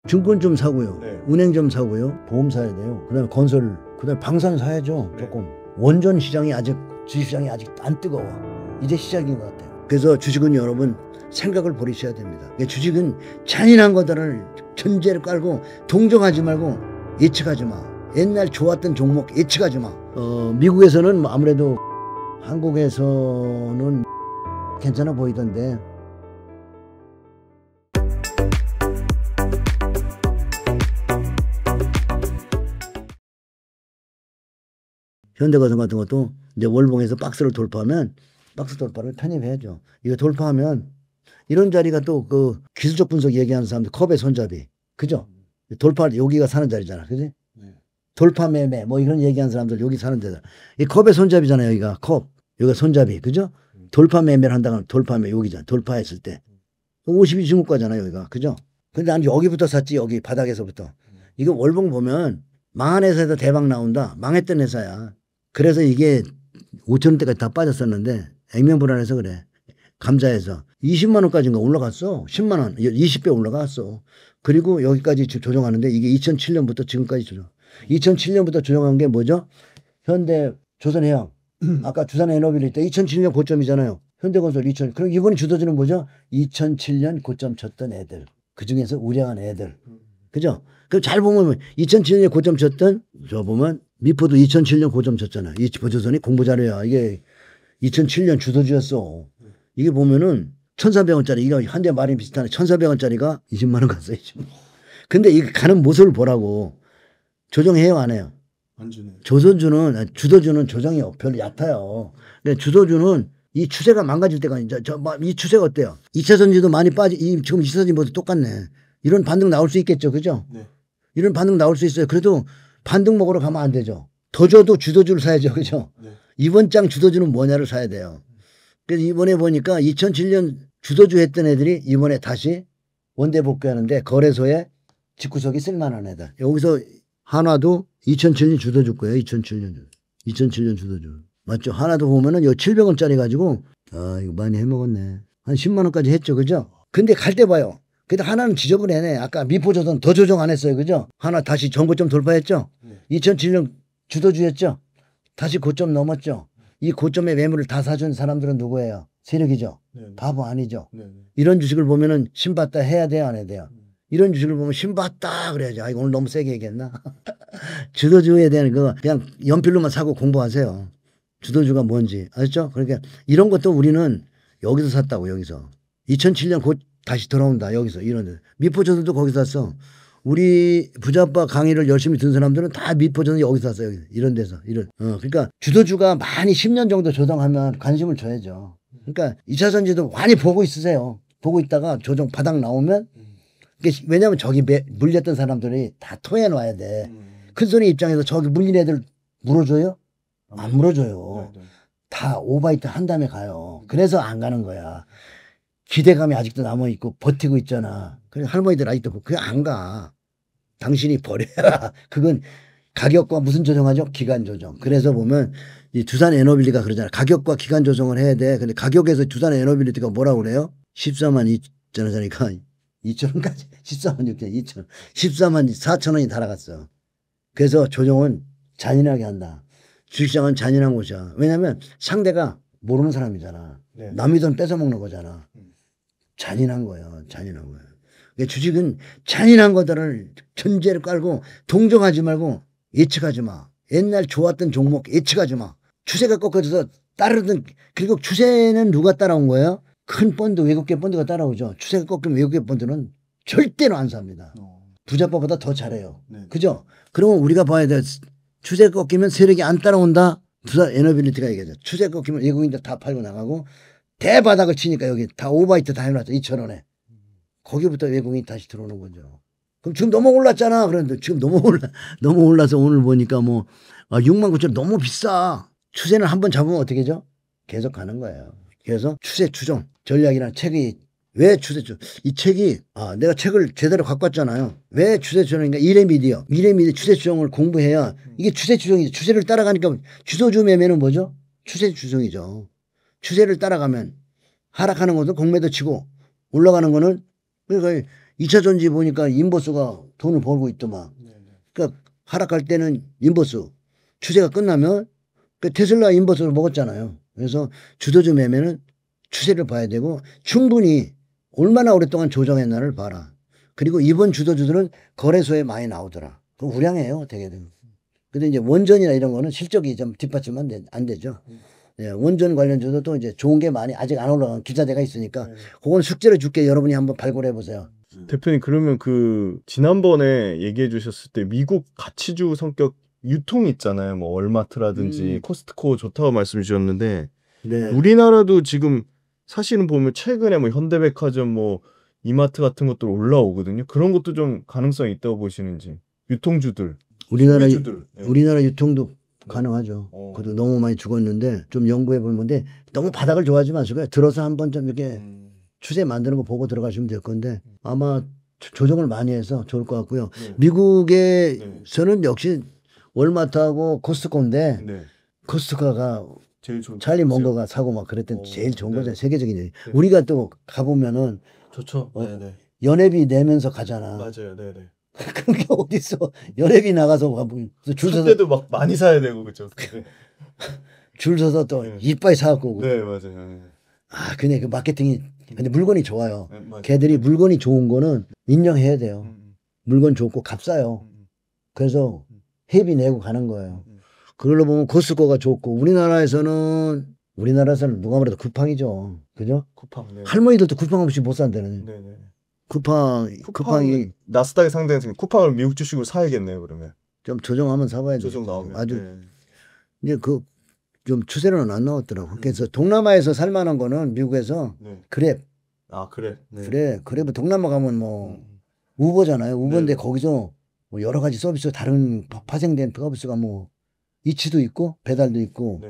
증권 좀 사고요. 네. 은행 좀 사고요. 보험 사야 돼요. 그다음에 건설, 그다음에 방산 사야죠. 조금. 원전 시장이 아직, 주식시장이 아직 안 뜨거워. 이제 시작인 것 같아요. 그래서 주식은 여러분 생각을 버리셔야 됩니다. 주식은 잔인한 것들을 전제를 깔고 동정하지 말고 예측하지 마. 옛날 좋았던 종목 예측하지 마. 미국에서는 아무래도, 한국에서는 괜찮아 보이던데. 현대가전 같은 것도 이제 월봉에서 박스를 돌파하면 박스 돌파를 편입해야죠. 이거 돌파하면 이런 자리가 또 그 기술적 분석 얘기하는 사람들 컵의 손잡이, 그죠? 돌파, 여기가 사는 자리잖아, 그지? 네. 돌파 매매 뭐 이런 얘기하는 사람들 여기 사는 데다. 이 컵의 손잡이잖아요. 여기가 컵, 여기가 손잡이, 그죠? 돌파 매매를 한다면 돌파 매매 여기잖아. 돌파했을 때 50이 중국가잖아요, 여기가, 그죠? 근데 난 여기부터 샀지, 여기 바닥에서부터. 이거 월봉 보면 망한 회사에서 대박 나온다. 망했던 회사야. 그래서 이게 5,000원대까지 다 빠졌었는데 액면불안해서 그래. 감자에서 20만 원까지인가 올라갔어. 10만 원, 20배 올라갔어. 그리고 여기까지 조정하는데 이게 2007년부터 지금까지 조정. 2007년부터 조정한 게 뭐죠? 현대, 조선해양. 아까 두산에너빌리티 2007년 고점이잖아요. 현대건설 2000. 그럼 이번에 주도주는 뭐죠? 2007년 고점 쳤던 애들. 그 중에서 우량한 애들. 그죠? 그럼 잘 보면 2007년에 고점 쳤던, 저 보면 미포도 2007년 고점 쳤잖아요. 이 보조선이 공부자료야. 이게 2007년 주도주였어. 이게 보면은 1,400원짜리, 이거 한대 마린 비슷하네. 1,400원짜리가 20만 원 갔어요. 20만 원. 근데 이게 가는 모습을 보라고. 조정해요, 안 해요? 안 주네. 주도주는 조정이 별로 얕아요. 근데 주도주는 이 추세가 망가질 때가 이제 이 추세가 어때요? 2차 전지도 많이 지금 2차 전지보다 똑같네. 이런 반등 나올 수 있겠죠, 그죠? 네. 이런 반등 나올 수 있어요. 그래도 반등 먹으러 가면 안 되죠. 더 줘도 주도주를 사야죠, 그죠? 네. 이번 장 주도주는 뭐냐를 사야 돼요. 그래서 이번에 보니까 2007년 주도주 했던 애들이 이번에 다시 원대 복귀하는데 거래소에 집구석이 쓸만한 애다. 여기서 한화도 2007년 주도주 거예요. 2007년 주도주. 맞죠? 하나도 보면은 요 700원짜리 가지고, 아, 이거 많이 해먹었네. 한 10만 원까지 했죠, 그죠? 근데 갈 때 봐요. 근데 하나는 지저분해네. 아까 미포조선 더 조정 안 했어요, 그죠? 하나 다시 전고점 돌파했죠? 2007년 주도주였죠? 다시 고점 넘었죠? 이 고점의 매물을 다 사준 사람들은 누구예요? 세력이죠? 네. 바보 아니죠? 네. 이런 주식을 보면은 신봤다 해야 돼요, 안 해야 돼요? 이런 주식을 보면 신봤다 그래야죠. 아, 이거 오늘 너무 세게 얘기했나? 주도주에 대한 그거 그냥 연필로만 사고 공부하세요. 주도주가 뭔지. 아셨죠? 그러니까 이런 것도 우리는 여기서 샀다고, 여기서. 2007년 곧 다시 돌아온다, 여기서. 이런 데. 미포조선도 거기서 샀어. 우리 부자아빠 강의를 열심히 듣는 사람들은 다 미포조선 여기서 샀어요, 여기서. 이런 데서. 그러니까 주도주가 많이 10년 정도 조정하면 관심을 줘야죠. 그러니까 2차 전지도 많이 보고 있으세요. 보고 있다가 조정 바닥 나오면, 왜냐하면 저기 물렸던 사람들이 다 토해놔야 돼. 큰손의 입장에서 저기 물린 애들 물어줘요? 안 물어줘요. 네. 다 오바이트 한 다음에 가요. 그래서 안 가는 거야. 기대감이 아직도 남아있고 버티고 있잖아. 그래 할머니들 아직도 그게 안 가. 당신이 버려야. 그건 가격과 무슨 조정하죠? 기간 조정. 그래서 보면 이 두산 에너빌리티가 그러잖아. 가격과 기간 조정을 해야 돼. 근데 가격에서 두산 에너빌리티가 뭐라고 그래요? 14만 2천 원짜리니까 2천 원까지 14만 6천 2천 14만 4천 원이 달아갔어. 그래서 조정은 잔인하게 한다. 주식시장은 잔인한 곳이야. 왜냐하면 상대가 모르는 사람이잖아. 네. 남의 돈 뺏어먹는 거잖아. 잔인한 거예요. 잔인한 거예요. 그러니까 주식은 잔인한 것들을 전제를 깔고 동정하지 말고 예측하지 마. 옛날 좋았던 종목 예측하지 마. 추세가 꺾어져서 따르던. 그리고 추세는 누가 따라온 거예요? 큰 펀드, 외국계 펀드가 따라오죠. 추세가 꺾이면 외국계 펀드는 절대로 안 삽니다. 부자빠보다 더 잘해요. 네. 그죠? 그러면 우리가 봐야 돼. 추세가 꺾이면 세력이 안 따라온다. 두산 에너빌리티가 얘기하죠. 추세가 꺾이면 외국인들 다 팔고 나가고 대바닥을 치니까 여기 다 오바이트 다 해놨죠. 2,000원에. 거기부터 외국인이 다시 들어오는 거죠. 그럼 지금 너무 올랐잖아. 그런데 지금 너무 올라서 오늘 보니까 뭐 6만 9천 원 너무 비싸. 추세는 한번 잡으면 어떻게 죠? 계속 가는 거예요. 그래서 추세 추정 전략이라는 책이, 왜 추세 추정? 이 책이, 내가 책을 제대로 갖고 왔잖아요. 왜 추세 추정인가? 이레미디어 추세 추정을 공부해야 이게 추세 추정이죠. 추세를 따라가니까 주도주 매매는 뭐죠? 추세 추정이죠. 추세를 따라가면 하락하는 것은 공매도 치고 올라가는 거는, 그러니까 2차 전지 보니까 인버스가 돈을 벌고 있더만. 그러니까 하락할 때는 인버스, 추세가 끝나면 그 테슬라 인버스를 먹었잖아요. 그래서 주도주 매매는 추세를 봐야 되고 충분히 얼마나 오랫동안 조정했나를 봐라. 그리고 이번 주도주들은 거래소에 많이 나오더라. 그럼 우량해요, 되게는. 근데 이제 원전이나 이런 거는 실적이 좀 뒷받침 안 되죠. 예, 원전 관련주도 또 이제 좋은 게 많이 아직 안 올라간 기자재가 있으니까 그건 숙제를 줄게 여러분이 한번 발굴해 보세요. 대표님 그러면 그 지난번에 얘기해 주셨을 때 미국 가치주 성격 유통 있잖아요. 뭐 월마트라든지 코스트코 좋다고 말씀 주셨는데 네. 우리나라도 지금 사실은 보면 최근에 뭐 현대백화점 뭐 이마트 같은 것들 올라오거든요. 그런 것도 좀 가능성이 있다고 보시는지. 유통주들. 우리나라 유통도 가능하죠. 그것도 너무 많이 죽었는데 좀 연구해 볼 건데 너무 바닥을 좋아하지 마시고요. 들어서 한번 좀 이렇게 추세 만드는 거 보고 들어가시면 될 건데 아마 조정을 많이 해서 좋을 것 같고요. 미국에서는 역시 월마트하고 코스트코인데 코스트코가 제일 좋은 찰리 몽거가 사고 막 그랬던 제일 좋은 거죠. 세계적인 얘기. 우리가 또 가보면은 좋죠. 연회비 내면서 가잖아. 맞아요. 네네. 그런 게 어딨어. 연회비 나가서 가보면 줄 서서 때도 막 많이 사야 되고 그죠. 줄 서서 또 이빨 사갖고. 네 맞아요. 아 근데 그 마케팅이 근데 물건이 좋아요. 걔들이 물건이 좋은 거는 인정해야 돼요. 물건 좋고 값싸요. 그래서 회비 내고 가는 거예요. 그걸로 보면 코스트코가 좋고 우리나라에서는 누가 말해도 쿠팡이죠. 그죠? 쿠팡. 네. 할머니들도 쿠팡 없이 못 산다는. 네네. 쿠팡이 나스닥에 상대해서 쿠팡을 미국 주식으로 사야겠네요. 그러면 좀 조정하면 사봐야 돼. 조정 나오면 아주 이제 그 좀 추세로는 안 나왔더라고. 그래서 동남아에서 살만한 거는 미국에서 그랩. 아 그래. 그랩은 동남아 가면 뭐 우버잖아요. 우버인데 거기서 뭐 여러 가지 서비스 다른 파생된 서비스가 뭐 이치도 있고 배달도 있고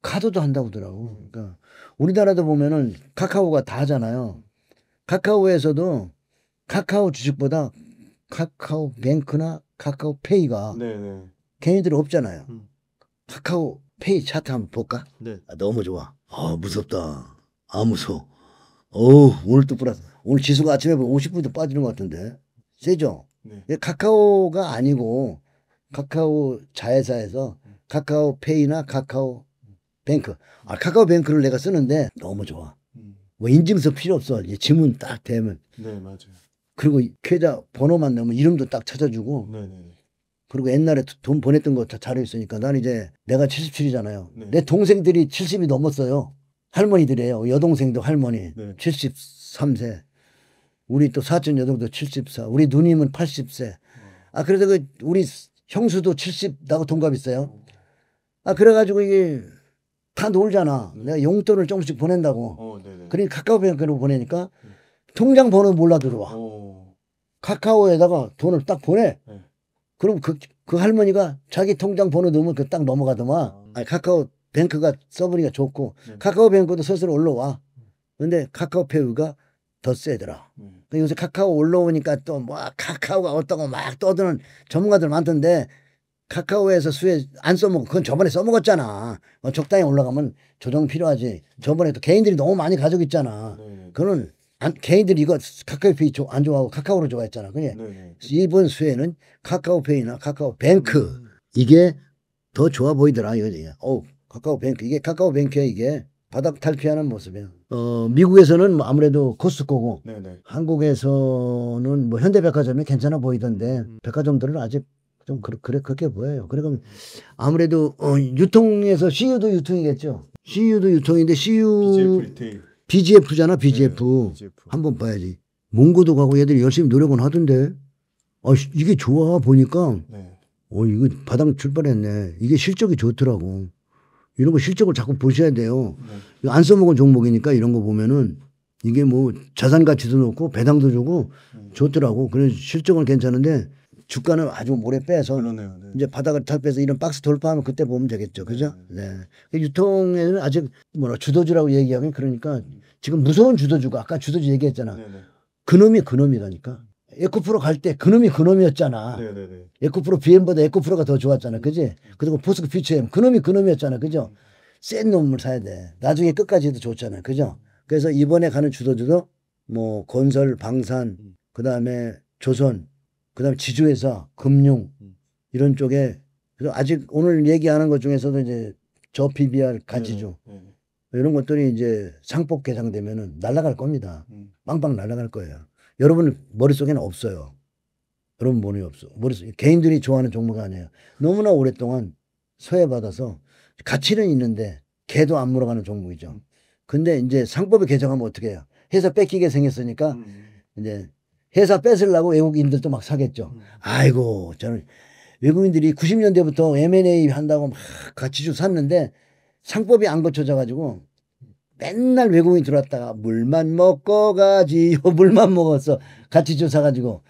카드도 한다고 하더라고. 그러니까 우리나라도 보면은 카카오가 다 하잖아요. 카카오에서도 카카오 주식보다 카카오뱅크나 카카오페이가 걔네들이 없잖아요. 카카오페이 차트 한번 볼까? 아, 너무 좋아. 아 무섭다. 아 무서워. 오늘 또 플러스. 오늘 지수가 아침에 보면 50%도 빠지는 것 같은데. 세죠? 카카오가 아니고 카카오 자회사에서 카카오페이나 카카오뱅크. 아 카카오뱅크를 내가 쓰는데 너무 좋아. 뭐 인증서 필요 없어. 지문 딱 대면. 네 맞아요. 그리고 계좌 번호만 넣으면 이름도 딱 찾아주고. 그리고 옛날에 돈 보냈던 거 다 자료 있으니까 난 이제 내가 77이잖아요. 내 동생들이 70이 넘었어요. 할머니들이에요. 여동생도 할머니. 73세. 우리 또 사촌 여동도 74. 우리 누님은 80세. 아 그래서 그 우리 형수도 70 나하고 동갑 있어요. 아 그래가지고 이게 다 놀잖아. 내가 용돈을 조금씩 보낸다고. 그러니까 카카오뱅크로 보내니까 통장 번호 몰라 들어와. 카카오에다가 돈을 딱 보내. 그럼 그 할머니가 자기 통장 번호 넣으면 그 딱 넘어가더만. 카카오뱅크가 서버리가 좋고 카카오뱅크도 스스로 올라와. 근데 카카오페이가 더 세더라. 요새 카카오 올라오니까 또 뭐 카카오가 어떠고 막 떠드는 전문가들 많던데 카카오에서 수혜 안 써먹고 그건 저번에 써먹었잖아. 적당히 올라가면 조정 필요하지. 저번에 또 개인들이 너무 많이 가지고 있잖아. 그거는 개인들이 이거 카카오페이 안 좋아하고 카카오를 좋아했잖아. 그게 이번 수혜는 카카오페이나 카카오뱅크 이게 더 좋아 보이더라. 카카오뱅크 이게 카카오뱅크야 이게 바닥 탈피하는 모습이야. 미국에서는 뭐 아무래도 코스트코고 한국에서는 뭐 현대백화점이 괜찮아 보이던데 백화점들은 아직 좀 그렇게 보여요. 그러니까 아무래도 유통에서 CU도 유통이겠죠. CU도 유통인데 BGF잖아. BGF. 한번 봐야지. 몽고도 가고 얘들이 열심히 노력은 하던데 이게 좋아 보니까 이거 바닥 출발했네. 이게 실적이 좋더라고. 이런 거 실적을 자꾸 보셔야 돼요. 안 써먹은 종목이니까 이런 거 보면은 이게 뭐 자산 가치도 높고 배당도 주고 좋더라고. 그래서 실적은 괜찮은데 주가는 아주 오래 빼서 이제 바닥을 탈피해서 이런 박스 돌파하면 그때 보면 되겠죠. 그죠? 유통에는 아직 주도주라고 얘기하면 그러니까 지금 무서운 주도주가 아까 주도주 얘기했잖아. 그놈이 그놈이라니까. 에코프로 갈 때 그놈이 그놈이었잖아. 에코프로 BM보다 에코프로가 더 좋았잖아. 그지? 그리고 포스코 퓨처엠 그놈이 그놈이었잖아. 그죠? 센 놈을 사야 돼. 나중에 끝까지도 좋잖아. 그죠? 그래서 이번에 가는 주도주도 뭐 건설, 방산, 그다음에 조선, 그다음에 지주회사, 금융 이런 쪽에 그래서 아직 오늘 얘기하는 것 중에서도 이제 저 PBR 가지주 이런 것들이 이제 상법 개정되면은 날아갈 겁니다. 빵빵 날아갈 거예요. 여러분 머릿속에는 없어요. 여러분 머리 없어. 머릿속 개인들이 좋아하는 종목 아니에요. 너무나 오랫동안 소외받아서 가치는 있는데 개도 안 물어가는 종목이죠. 근데 이제 상법을 개정하면 어떻게 해요? 회사 뺏기게 생겼으니까 이제 회사 뺏으려고 외국인들도 막 사겠죠. 아이고 저는 외국인들이 90년대부터 M&A 한다고 막 가치주 샀는데 상법이 안 고쳐져 가지고 맨날 외국인 들어왔다가 물만 먹고 가지요. 물만 먹었어. 가치주 사가지고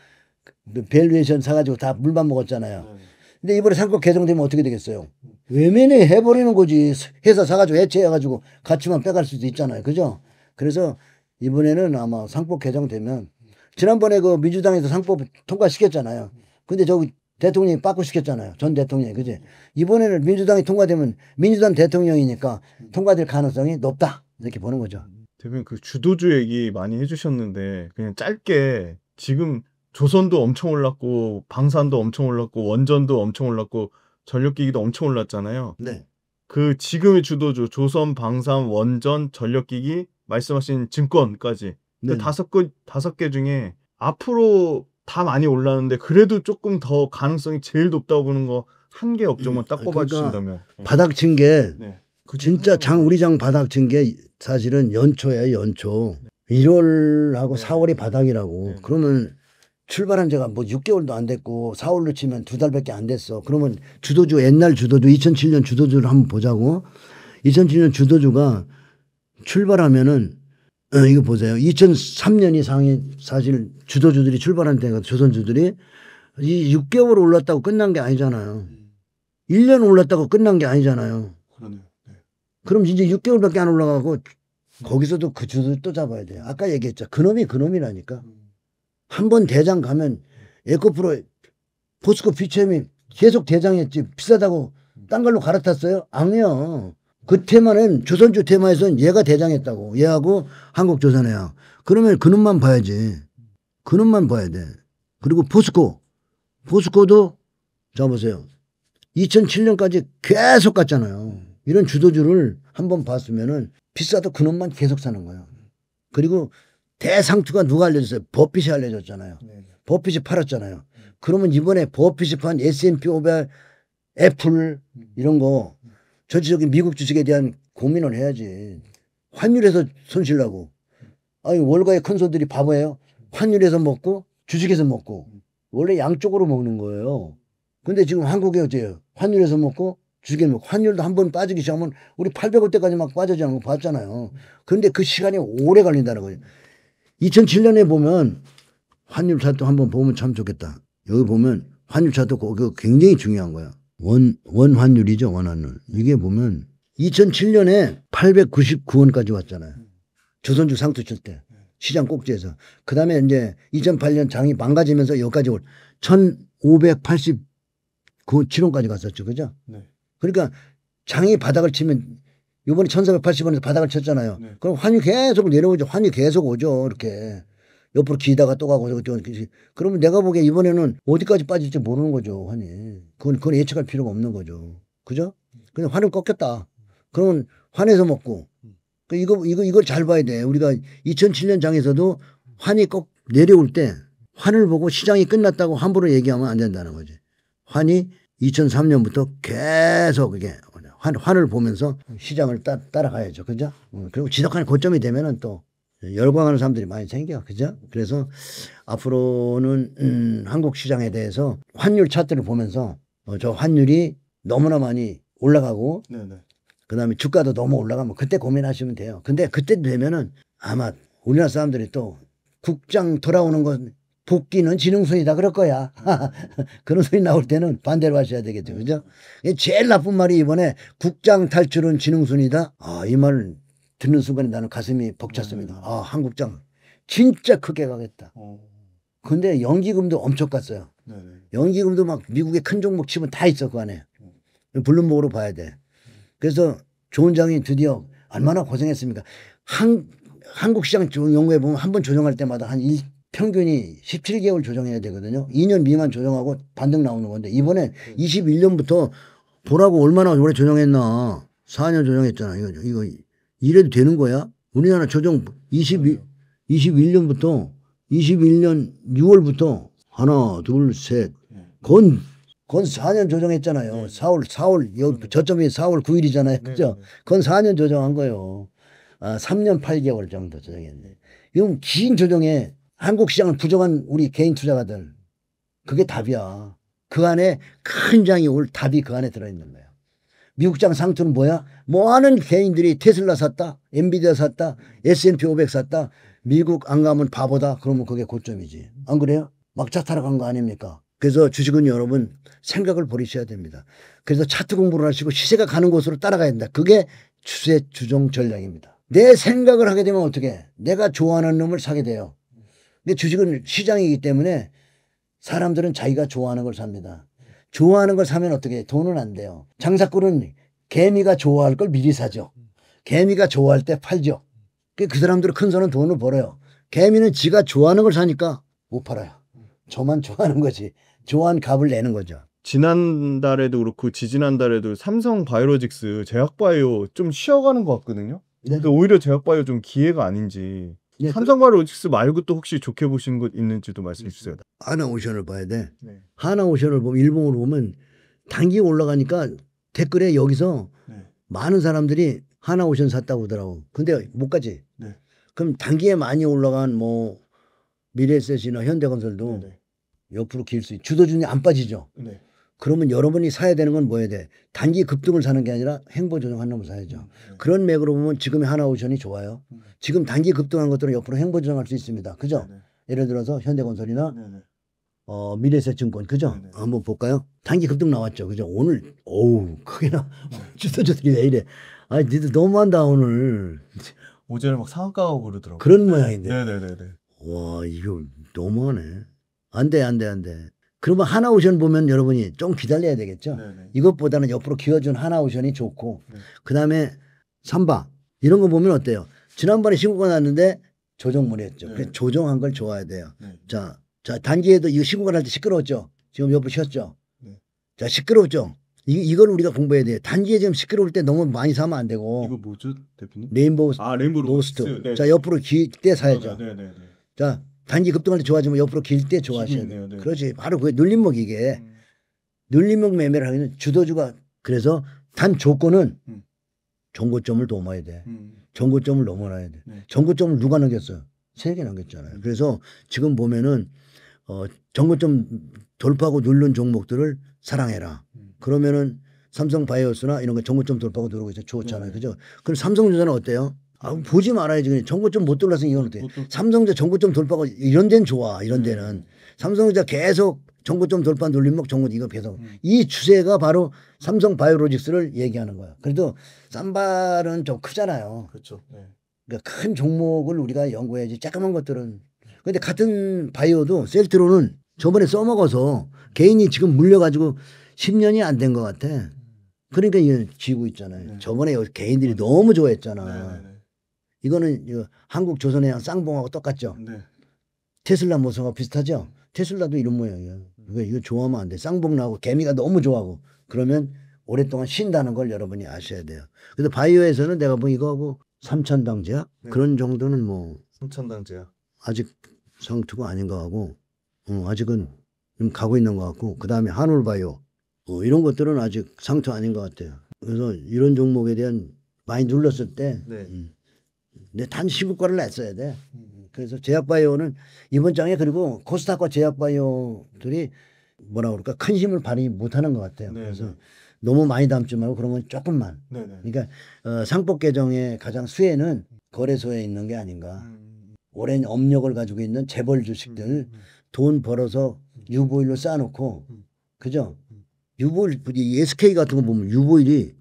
밸류에이션 사가지고 다 물만 먹었잖아요. 근데 이번에 상법 개정되면 어떻게 되겠어요? 외면에 해버리는 거지. 회사 사가지고 해체해가지고 가치만 빼갈 수도 있잖아요. 그죠? 그래서 이번에는 아마 상법 개정되면 지난번에 그 민주당에서 상법 통과시켰잖아요. 근데 저기 대통령이 빠꾸 시켰잖아요. 전 대통령이. 그지? 이번에는 민주당이 통과되면 민주당 대통령이니까 통과될 가능성이 높다. 이렇게 보는 거죠. 대표님 그 주도주 얘기 많이 해주셨는데 그냥 짧게 지금 조선도 엄청 올랐고 방산도 엄청 올랐고 원전도 엄청 올랐고 전력기기도 엄청 올랐잖아요. 네. 그 지금의 주도주 조선, 방산, 원전, 전력기기 말씀하신 증권까지 네. 그 다섯 개 중에 앞으로 다 많이 올랐는데 그래도 조금 더 가능성이 제일 높다고 보는 거 한 개 업종만 딱 꼽아 주신다면. 바닥 친 게 네. 진짜 우리 장 바닥 친 게 사실은 연초예요. 연초. 1월하고 4월이 바닥이라고. 그러면 출발한 지가 뭐 6개월도 안 됐고 4월로 치면 2달밖에 안 됐어. 그러면 주도주 옛날 주도주 2007년 주도주를 한번 보자고. 2007년 주도주가 출발하면은 이거 보세요. 2003년이 사실 주도주들이 출발한 때가 조선주들이 이 6개월 올랐다고 끝난 게 아니잖아요. 1년 올랐다고 끝난 게 아니잖아요. 그러네요. 네. 그럼 이제 6개월밖에 안 올라가고 거기서도 그 주도를 또 잡아야 돼요. 아까 얘기했죠. 그놈이 그놈이라니까. 한 번 대장 가면 에코프로 포스코 피처엠이 계속 대장했지. 비싸다고 딴 걸로 갈아탔어요? 아니요. 그 테마는 조선주 테마에서는 얘가 대장했다고. 얘하고 한국조선해야. 그러면 그놈만 봐야지. 그놈만 봐야 돼. 그리고 포스코도 자 보세요. 2007년까지 계속 갔잖아요. 이런 주도주를 한번 봤으면은 비싸도 그놈만 계속 사는 거예요. 그리고 대상투가 누가 알려줬어요? 버핏이 알려줬잖아요. 버핏이 팔았잖아요. 그러면 이번에 버핏이 판 S&P 500, 애플 이런 거 전체적인 미국 주식에 대한 고민을 해야지. 환율에서 손실나고. 아니 월가의 큰 손들이 바보예요. 환율에서 먹고 주식에서 먹고. 원래 양쪽으로 먹는 거예요. 근데 지금 한국에 어째요? 환율에서 먹고 주식에 먹고. 환율도 한 번 빠지기 시작하면 우리 800원대까지 막 빠져지는 거 봤잖아요. 그런데 그 시간이 오래 걸린다는 거예요. 2007년에 보면 환율 차트 한번 보면 참 좋겠다. 여기 보면 환율 차트 그거 굉장히 중요한 거야. 원 환율이죠. 원 환율. 이게 보면 2007년에 899원까지 왔잖아요. 조선주 상투 칠 때. 시장 꼭지에서. 그 다음에 이제 2008년 장이 망가지면서 여기까지 1589원까지 갔었죠. 그죠? 네. 그러니까 장이 바닥을 치면 이번에 1480원에서 바닥을 쳤잖아요. 네. 그럼 환율 계속 내려오죠. 환율 계속 오죠. 이렇게. 옆으로 기다가 또 가고. 그러면 내가 보기에 이번에는 어디까지 빠질지 모르는 거죠. 환이. 그건 예측할 필요가 없는 거죠. 그죠? 그냥 환을 꺾였다. 그러면 환에서 먹고. 이걸 잘 봐야 돼. 우리가 2007년 장에서도 환이 꼭 내려올 때 환을 보고 시장이 끝났다고 함부로 얘기하면 안 된다는 거지. 환이 2003년부터 계속 이게 환을 보면서 시장을 따라가야죠. 그죠? 그리고 지독한 고점이 되면은 또 열광하는 사람들이 많이 생겨. 그죠? 그래서 앞으로는 한국 시장에 대해서 환율 차트를 보면서 저 환율이 너무나 많이 올라가고 네네. 그다음에 주가도 너무 올라가면 그때 고민하시면 돼요. 근데 그때 되면은 아마 우리나라 사람들이 또 국장 돌아오는 건 복귀는 지능순이다 그럴 거야. 그런 소리 나올 때는 반대로 하셔야 되겠죠. 그죠? 제일 나쁜 말이 이번에 국장 탈출은 지능순이다. 이 말을 듣는 순간에 나는 가슴이 벅찼습니다. 한국장 진짜 크게 가겠다. 근데 연기금도 엄청 갔어요. 연기금도 막 미국의 큰 종목 치면 다 있어 그 안에. 블룸버그로 봐야 돼. 그래서 좋은 장이 드디어 얼마나 고생했습니까? 한국 시장 연구해 보면 한 번 조정할 때마다 한 평균이 17개월 조정해야 되거든요. 2년 미만 조정하고 반등 나오는 건데 이번에 21년부터 보라고 얼마나 오래 조정했나. 4년 조정했잖아. 이거 이래도 되는 거야? 우리나라 조정 21년부터 21년 6월부터 하나, 둘, 셋. 건 4년 조정했잖아요. 4월, 여기 저점이 4월 9일이잖아요. 그죠? 건 4년 조정한 거예요. 3년 8개월 정도 조정했네. 이건 긴 조정에 한국 시장을 부정한 우리 개인 투자가들. 그게 답이야. 그 안에 큰 장이 올 답이 그 안에 들어있는 거야. 미국장 상투는 뭐야? 많은 개인들이 테슬라 샀다, 엔비디아 샀다, S&P 500 샀다. 미국 안 가면 바보다. 그러면 그게 고점이지. 안 그래요? 막차 타러 간 거 아닙니까? 그래서 주식은 여러분 생각을 버리셔야 됩니다. 그래서 차트 공부를 하시고 시세가 가는 곳으로 따라가야 된다. 그게 추세 추종 전략입니다. 내 생각을 하게 되면 어떻게? 내가 좋아하는 놈을 사게 돼요. 근데 주식은 시장이기 때문에 사람들은 자기가 좋아하는 걸 삽니다. 좋아하는 걸 사면 어떻게? 돈은 안 돼요. 장사꾼은 개미가 좋아할 걸 미리 사죠. 개미가 좋아할 때 팔죠. 그 사람들은 큰 손은 돈을 벌어요. 개미는 지가 좋아하는 걸 사니까 못 팔아요. 저만 좋아하는 거지. 좋아하는 값을 내는 거죠. 지난달에도 그렇고 지지난달에도 삼성 바이오로직스 제약바이오 좀 쉬어가는 것 같거든요. 네. 근데 오히려 제약바이오 좀 기회가 아닌지. 네. 삼성 바이오로직스 말고 또 혹시 좋게 보신 것 있는지도 말씀해 주세요. 하나오션을 봐야 돼. 네. 하나오션을 보면 일봉으로 보면 단기 올라가니까 댓글에 여기서 네. 많은 사람들이 하나오션 샀다고 하더라고. 근데 못 가지. 네. 그럼 단기에 많이 올라간 뭐 미래에셋이나 현대건설도 네. 옆으로 길 수 있고 주도주는 안 빠지죠. 네. 그러면 여러분이 사야 되는 건 뭐야 돼? 단기 급등을 사는 게 아니라 행보 조정한 놈을 사야죠. 네. 그런 맥으로 보면 지금의 하나오션이 좋아요. 지금 단기 급등한 것들은 옆으로 행보 조정할 수 있습니다. 그죠? 네. 예를 들어서 현대건설이나 네. 미래에셋증권 그죠? 네. 한번 볼까요? 단기 급등 나왔죠. 그죠? 오늘 어우 크게나 주도주들이 왜 이래? 아니 니들 너무한다 오늘. 오전에 막 상한가고 그러더라고요. 그런 모양인데. 네네네. 와 이거 너무하네. 안 돼. 그러면 하나오션 보면 여러분이 좀 기다려야 되겠죠. 네네. 이것보다는 옆으로 기어준 하나오션이 좋고 네. 그다음에 삼바 이런 거 보면 어때요? 지난번에 신고가 났는데 조정을 했죠. 네. 그래서 조정한 걸 좋아야 돼요. 네. 자 단기에도 이거 신고가 날 때 시끄러웠죠. 지금 옆으로 쉬었죠. 네. 자 시끄럽죠. 이걸 우리가 공부해야 돼요. 단기에 지금 시끄러울 때 너무 많이 사면 안 되고. 이거 뭐죠, 대표님? 레인보우 레인보우 로스트. 네. 자 옆으로 길 때 사야죠. 네네네. 자 단기 급등할 때 좋아지면 옆으로 길 때 좋아하셔야 돼요. 네. 그렇지. 바로 그게 눌림목 이게. 눌림목 매매를 하면 주도주가 그래서 단 조건은 정고점을 넘어야 돼. 정고점을 넘어놔야 돼. 네. 정고점을 누가 넘겼어요? 3개 넘겼잖아요. 그래서 지금 보면은 정고점 돌파하고 누른 종목들을 사랑해라. 그러면은 삼성 바이오스나 이런 거 정고점 돌파하고 누르고 있어 좋잖아요. 그죠? 그럼 삼성전자는 어때요? 보지 말아야지. 그냥 정고점 못 돌아서 이건 어때? 삼성전자 정고점 돌파하고 이런 데는 좋아. 이런 데는. 삼성전자 계속 정고점 돌파 눌림목 정고 이거 계속. 이 추세가 바로 삼성 바이오로직스를 얘기하는 거야. 그래도 쌈발은 좀 크잖아요. 그렇죠. 네. 그러니까 큰 종목을 우리가 연구해야지. 조그만 것들은. 근데 같은 바이오도 셀트로는 저번에 써먹어서 개인이 지금 물려가지고 10년이 안 된 것 같아. 그러니까 이거 지고 있잖아요. 네. 저번에 개인들이 너무 좋아했잖아. 네. 이거는 한국 조선해양 쌍봉하고 똑같죠. 네. 테슬라 모서가 비슷하죠. 테슬라도 이런 모양이야. 그러니까 이거 좋아하면 안 돼. 쌍봉 나고 개미가 너무 좋아하고 그러면 오랫동안 쉰다는 걸 여러분이 아셔야 돼요. 그래서 바이오에서는 내가 뭐 이거하고 삼천당제약 그런 정도는 뭐 삼천당제약 아직 상투가 아닌 것 같고 아직은 좀 가고 있는 것 같고 그다음에 한울바이오 이런 것들은 아직 상투 아닌 것 같아요. 그래서 이런 종목에 대한 많이 눌렀을 때 근데 단 시국과를 냈어야 돼. 그래서 제약바이오는 이번 장에 그리고 코스닥과 제약바이오들이 뭐라 그럴까 큰 힘을 발휘 못하는 것 같아요. 그래서 너무 많이 담지 말고 그러면 조금만. 그러니까 상법 개정의 가장 수혜는 거래소에 있는 게 아닌가. 오랜 업력을 가지고 있는 재벌 주식들 돈 벌어서 유보일로 쌓아놓고 그죠? 유보일 SK 같은 거 보면 유보일이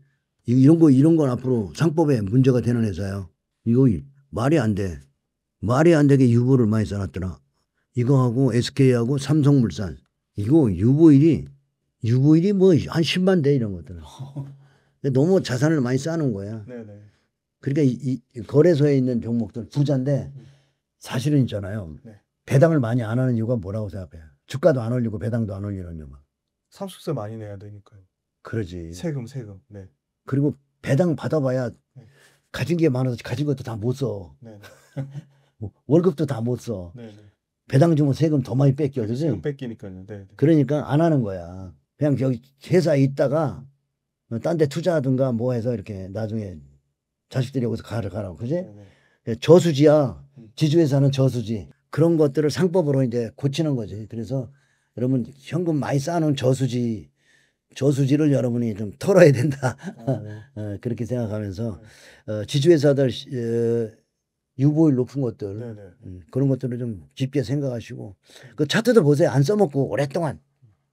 이런 건 앞으로 상법에 문제가 되는 회사예요. 이거 말이 안 돼. 말이 안 되게 유보를 많이 쌓았더라. 이거하고 SK하고 삼성물산 이거 유보일이 뭐 한 10만 대 이런 것들은. 너무 자산을 많이 쌓아놓은 거야. 그러니까 이 거래소에 있는 종목들 부자인데 사실은 있잖아요. 배당을 많이 안 하는 이유가 뭐라고 생각해요? 주가도 안 올리고 배당도 안 올리는 이유가. 상속세 많이 내야 되니까요. 그러지. 세금. 네. 그리고 배당 받아봐야 네. 가진 게 많아서 가진 것도 다 못 써. 네. 뭐 월급도 다 못 써. 네. 배당 주면 세금 더 많이 뺏겨. 그지? 세금 뺏기니까요. 네. 그러니까 안 하는 거야. 그냥 저기 회사에 있다가 딴 데 투자하든가 뭐 해서 이렇게 나중에 자식들이 여기서 가라고. 그지? 네. 저수지야. 지주회사는 저수지. 그런 것들을 상법으로 이제 고치는 거지. 그래서 여러분 현금 많이 쌓아놓은 저수지를 여러분이 좀 털어야 된다. 그렇게 생각하면서 지주회사들 유보율 높은 것들 그런 것들을 좀 깊게 생각하시고 그 차트도 보세요. 안 써먹고 오랫동안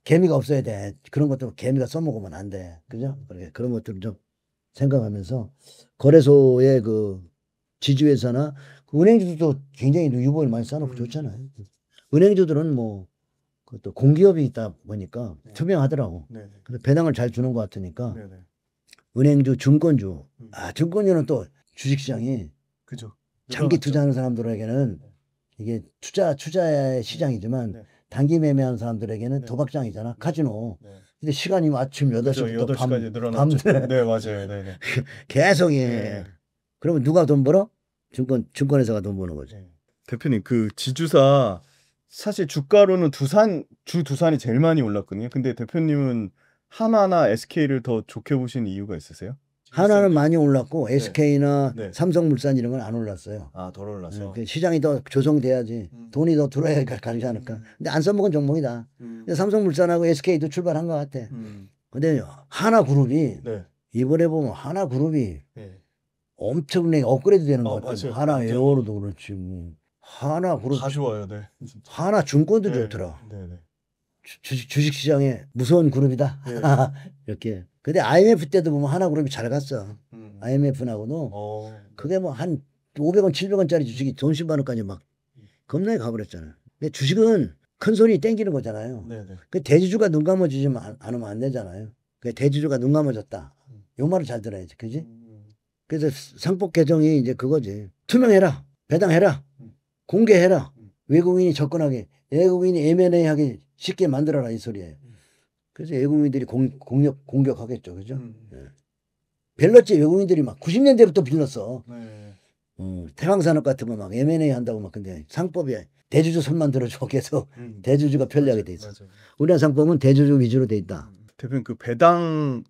개미가 없어야 돼. 그런 것도 개미가 써먹으면 안 돼. 그죠? 그런 것들을 좀 생각하면서 거래소의 그 지주회사나 그 은행주도 굉장히 유보율 많이 쌓아놓고 좋잖아요. 은행주들은 뭐 그것도 공기업이 있다 보니까 투명하더라고. 그래서 배당을 잘 주는 것 같으니까 은행주, 증권주. 증권주는 또 주식시장이 그죠. 장기 투자하는 사람들에게는 이게 투자의 시장이지만 단기 매매하는 사람들에게는 도박장이잖아. 카지노. 근데 시간이 아침 8시부터 8시까지 늘어났죠. 네, 맞아요. 네. 계속 해. 그러면 누가 돈 벌어? 증권회사가 돈 버는 거지. 대표님, 그 지주사 사실 주가로는 두산이 제일 많이 올랐거든요. 근데 대표님은 하나나 SK를 더 좋게 보시는 이유가 있으세요? 하나는 많이 올랐고 SK나 삼성물산 이런 건 안 올랐어요. 덜 올라서. 시장이 더 조성돼야지. 돈이 더 들어야 가지 않을까. 근데 안 써먹은 종목이다. 근데 삼성물산하고 SK도 출발한 것 같아. 근데 하나그룹이 이번에 보면 하나그룹이 엄청나게 업그레이드 되는 것 같아요. 하나 에어로도 그렇지. 뭐. 하나그룹 다 좋아요. 네. 하나증권도 좋더라. 주식시장에 무서운 그룹이다. 이렇게. 근데 IMF 때도 보면 하나그룹이 잘 갔어. IMF하고도 그게 뭐 한 500원, 700원짜리 주식이 돈 10만 원까지 막 겁나게 가버렸잖아요. 근데 주식은 큰 손이 땡기는 거잖아요. 그 대주주가 눈 감아주지 않으면 안 되잖아요. 그 대주주가 눈 감아줬다. 요 말을 잘 들어야지. 그지? 그래서 상법 개정이 이제 그거지. 투명해라. 배당해라. 공개해라. 외국인이 접근하게. 외국인이 M&A 하기 쉽게 만들어라. 이 소리예요. 그래서 외국인들이 공격하겠죠. 그죠? 빌렸지. 외국인들이 막 90년대부터 빌렸어. 태광산업 같은 거 막 M&A 한다고 막 근데 상법이 대주주 손만 들어줘. 계속 대주주가 편리하게 돼 있어. 우리나라 상법은 대주주 위주로 돼 있다. 대표님 그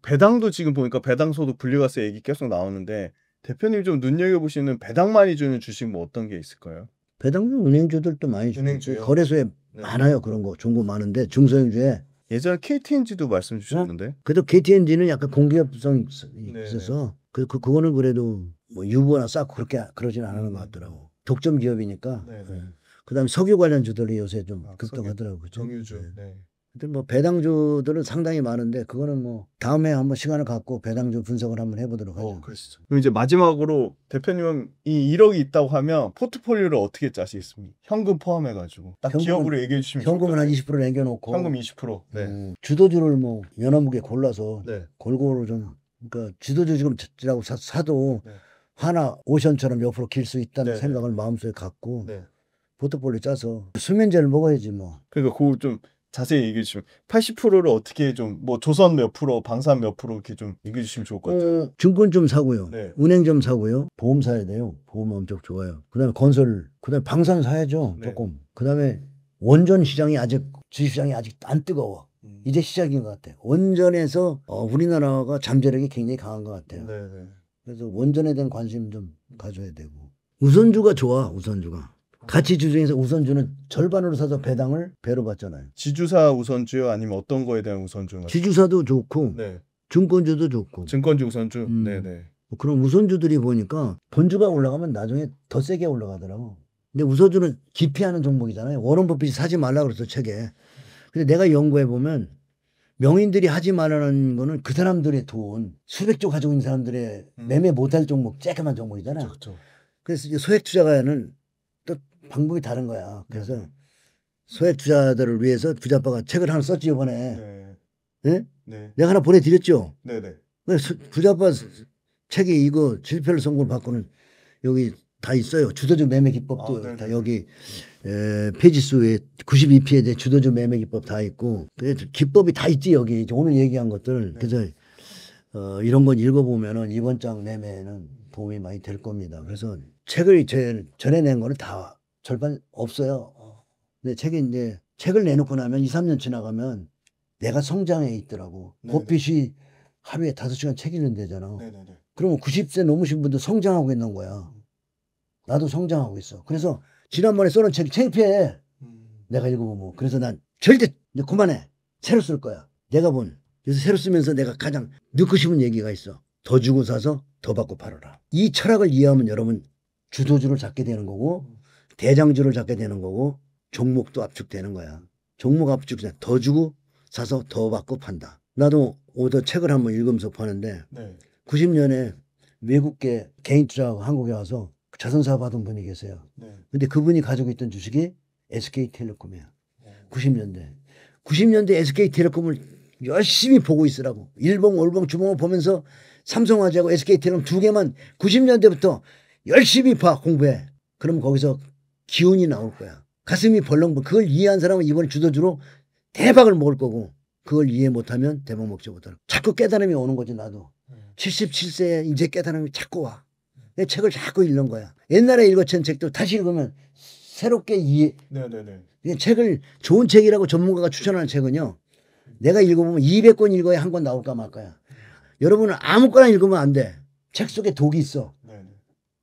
배당도 지금 보니까 배당소득 분리과세 얘기 계속 나오는데 대표님 좀 눈여겨보시는 배당 많이 주는 주식 뭐 어떤 게 있을까요? 배당도 은행주들도 많이 주고 거래소에 많아요. 그런 거 중고 많은데 중소형주에 예전에 KTNG도 말씀 주셨는데 그래도 KTNG는 약간 공기업성이 있어서 그거는 그래도 뭐 유보나 쌓고 그러지는 않은 것 같더라고. 독점 기업이니까. 그다음에 석유 관련 주들이 요새 좀 급등하더라고요. 그죠? 정유주. 근데 뭐 배당주들은 상당히 많은데 그거는 뭐 다음에 한번 시간을 갖고 배당주 분석을 한번 해보도록 하죠. 그러시죠. 그럼 이제 마지막으로 대표님은 이 1억이 있다고 하면 포트폴리오를 어떻게 짜시겠습니까? 현금 포함해가지고 딱 기업으로 얘기해 주시면 현금은 한 20% 남겨놓고 현금 20%. 주도주를 뭐 연합무게 골라서 골고루 좀 그러니까 주도주 지금이라고 사도 하나 오션처럼 옆으로 길 수 있다는 생각을 마음속에 갖고 포트폴리오 짜서 수면제를 먹어야지 뭐. 그러니까 그거 좀 자세히 얘기해 주시면 80%를 어떻게 좀 뭐 조선 몇 프로, 방산 몇 프로 이렇게 좀 얘기해 주시면 좋을 것 같아요. 증권 좀 사고요. 은행 좀 사고요. 보험 사야 돼요. 보험 엄청 좋아요. 그다음에 건설, 그다음에 방산 사야죠. 조금. 그다음에 원전 시장이 아직 주식시장이 아직 안 뜨거워. 이제 시작인 것 같아요. 원전에서 우리나라가 잠재력이 굉장히 강한 것 같아요. 그래서 원전에 대한 관심 좀 가져야 되고. 우선주가 좋아. 우선주가. 가치주 중에서 우선주는 절반으로 사서 배당을 배로 받잖아요. 지주사 우선주요? 아니면 어떤 거에 대한 우선주요? 지주사도 좋고 증권주도 좋고. 증권주 우선주? 그런 우선주들이 보니까 본주가 올라가면 나중에 더 세게 올라가더라고. 근데 우선주는 기피하는 종목이잖아요. 워런 버핏이 사지 말라고 그랬어, 책에. 근데 내가 연구해 보면 명인들이 하지 말라는 거는 그 사람들의 돈, 수백조 가지고 있는 사람들의 매매 못할 종목, 쬐끄만 종목이잖아. 그래서 이제 소액 투자가는 또 방법이 다른 거야. 그래서 소액 투자들을 위해서 부자빠가 책을 하나 썼지 이번에. 내가 하나 보내드렸죠. 부자빠 책이 이거 실패를 선고를 받고는 여기 다 있어요. 주도주 매매 기법도 네네. 다 여기 페이지 수에 92페이지에 대해 주도주 매매 기법 다 있고 기법이 다 있지 여기 오늘 얘기한 것들. 그래서 이런 건 읽어보면은 이번 장 매매는 도움이 많이 될 겁니다. 그래서 책을 전에 낸 거는 다 절반 없어요. 근데 이제 책을 내놓고 나면 2, 3년 지나가면 내가 성장해 있더라고. 버핏이 하루에 5시간 책 읽는다잖아. 그러면 90세 넘으신 분도 성장하고 있는 거야. 나도 성장하고 있어. 그래서 지난번에 써놓은 책이 창피해. 내가 읽어보면. 그래서 난 절대 이제 그만해. 새로 쓸 거야. 내가 그래서 새로 쓰면서 내가 가장 넣고 싶은 얘기가 있어. 더 주고 사서 더 받고 팔아라. 이 철학을 이해하면 여러분 주도주를 잡게 되는 거고 대장주를 잡게 되는 거고 종목도 압축되는 거야. 종목 압축, 더 주고 사서 더 받고 판다. 나도 오더 책을 한번 읽으면서 파는데 90년에 외국계 개인 투자하고 한국에 와서 자선사업 하던 분이 계세요. 근데 그분이 가지고 있던 주식이 SK텔레콤이야. 90년대. 90년대 SK텔레콤을 열심히 보고 있으라고. 일봉, 월봉, 주봉을 보면서 삼성화재하고 SK텔레콤 두 개만 90년대부터 열심히 공부해. 그럼 거기서 기운이 나올 거야. 가슴이 벌렁벌렁. 그걸 이해한 사람은 이번에 주도주로 대박을 먹을 거고 그걸 이해 못하면 대박 먹지 못하고. 자꾸 깨달음이 오는 거지 나도. 77세에 이제 깨달음이 자꾸 와. 내 책을 자꾸 읽는 거야. 옛날에 읽었던 책도 다시 읽으면 새롭게 이해. 책을 좋은 책이라고 전문가가 추천하는 책은요. 내가 읽어보면 200권 읽어야 한 권 나올까 말까야. 여러분은 아무거나 읽으면 안 돼. 책 속에 독이 있어.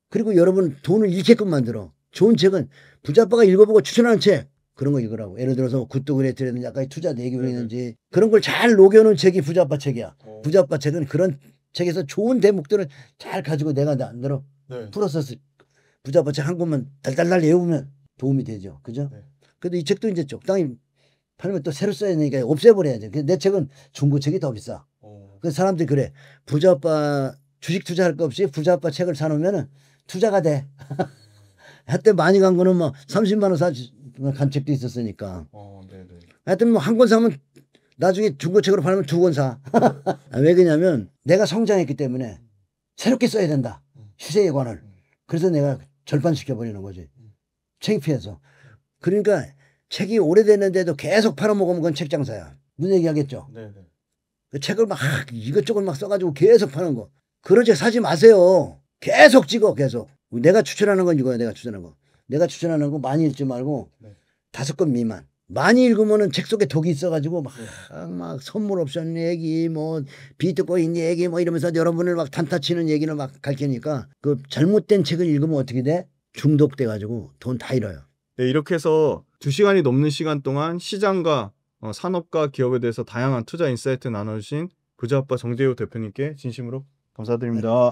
그리고 여러분 돈을 잃게끔 만들어. 좋은 책은 부자빠가 읽어보고 추천하는 책. 그런 거 읽으라고. 예를 들어서 굿도그레이트라든지 아까 투자 내기론이든지 그런 걸 잘 녹여놓은 책이 부자빠 책이야. 부자빠 책은 그런 책에서 좋은 대목들을 잘 가지고 내가 만들어 풀어서 부자빠 책 한 권만 달달달 외우면 도움이 되죠. 그죠? 그래도 이 책도 이제 적당히 팔면 또 새로 써야 되니까 없애버려야죠. 내 책은 중고책이 더 비싸. 그래서 사람들이 그래. 부자빠 주식 투자할 거 없이 부자빠 책을 사놓으면 투자가 돼. 하여튼 많이 간 거는 뭐 30만 원 간 책도 있었으니까. 하여튼 뭐 한 권 사면 나중에 중고책으로 팔면 2권 사. 왜 그러냐면 내가 성장했기 때문에 새롭게 써야 된다. 시세에 관을. 그래서 내가 절판시켜버리는 거지. 창피해서. 그러니까 책이 오래됐는데도 계속 팔아먹으면 그건 책 장사야. 무슨 얘기 하겠죠? 그 책을 막 이것저것 막 써가지고 계속 파는 거. 그런 책 사지 마세요. 계속 찍어 계속. 내가 추천하는 건 이거야. 내가 추천하는 거 많이 읽지 말고 5권 미만. 많이 읽으면은 책 속에 독이 있어가지고 막 선물 옵션 얘기 뭐 비트코인 얘기 뭐 이러면서 여러분을 막 단타치는 얘기는 막 가르치니까 그 잘못된 책을 읽으면 어떻게 돼? 중독돼가지고 돈 다 잃어요. 네, 이렇게 해서 2시간이 넘는 시간 동안 시장과 산업과 기업에 대해서 다양한 투자 인사이트 나눠주신 부자아빠 정재호 대표님께 진심으로 감사드립니다.